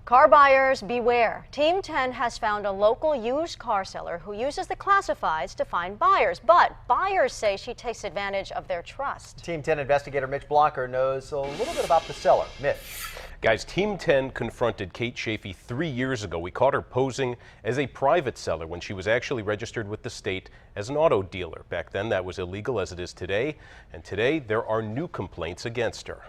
Car buyers beware. Team 10 has found a local used car seller who uses the classifieds to find buyers, but buyers say she takes advantage of their trust. Team 10 investigator Mitch Blocker knows a little bit about the seller. Mitch. Guys, Team 10 confronted Kate Chafee 3 years ago. We caught her posing as a private seller when she was actually registered with the state as an auto dealer. Back then, that was illegal as it is today. And today, there are new complaints against her.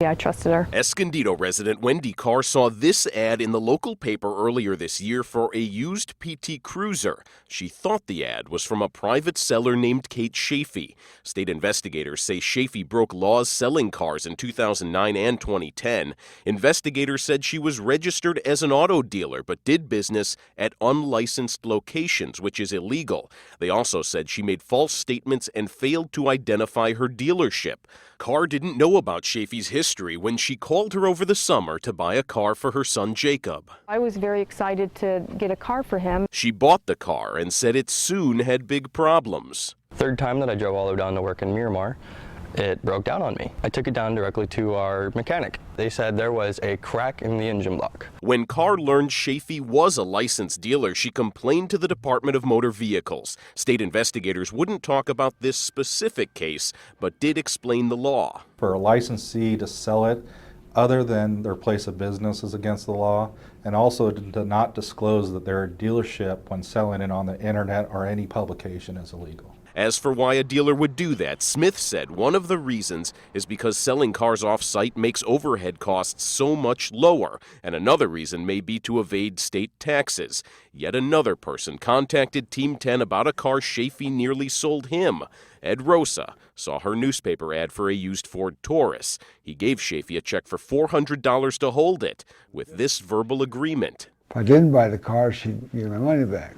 Yeah, I trusted her. Escondido resident Wendy Carr saw this ad in the local paper earlier this year for a used PT Cruiser. She thought the ad was from a private seller named Kate Chafee. State investigators say Chafee broke laws selling cars in 2009 and 2010. Investigators said she was registered as an auto dealer but did business at unlicensed locations, which is illegal. They also said she made false statements and failed to identify her dealership. Carr didn't know about Chafee's history when she called her over the summer to buy a car for her son Jacob. I was very excited to get a car for him. She bought the car and said it soon had big problems. Third time that I drove all the way down to work in Miramar, it broke down on me. I took it down directly to our mechanic. They said there was a crack in the engine block. When Carr learned Chafee was a licensed dealer, she complained to the Department of Motor Vehicles. State investigators wouldn't talk about this specific case, but did explain the law. For a licensee to sell it other than their place of business is against the law, and also to not disclose that they're a dealership when selling it on the internet or any publication is illegal. As for why a dealer would do that, Smith said one of the reasons is because selling cars off-site makes overhead costs so much lower, and another reason may be to evade state taxes. Yet another person contacted Team 10 about a car Chafee nearly sold him. Ed Rosa saw her newspaper ad for a used Ford Taurus. He gave Chafee a check for $400 to hold it, with this verbal agreement. If I didn't buy the car, she'd give my money back.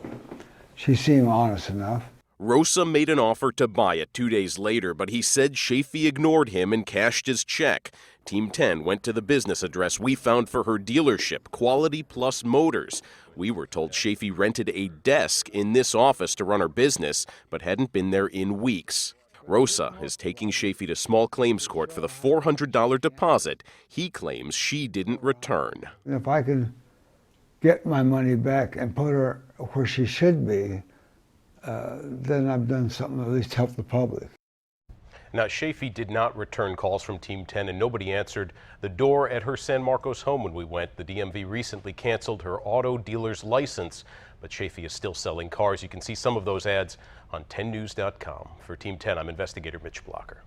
She seemed honest enough. Rosa made an offer to buy it 2 days later, but he said Chafee ignored him and cashed his check. Team 10 went to the business address we found for her dealership, Quality Plus Motors. We were told Chafee rented a desk in this office to run her business, but hadn't been there in weeks. Rosa is taking Chafee to small claims court for the $400 deposit he claims she didn't return. If I could get my money back and put her where she should be, then I've done something at least help the public. Now, Chafee did not return calls from Team 10, and nobody answered the door at her San Marcos home when we went. The DMV recently canceled her auto dealer's license, but Chafee is still selling cars. You can see some of those ads on 10news.com. For Team 10, I'm investigator Mitch Blocker.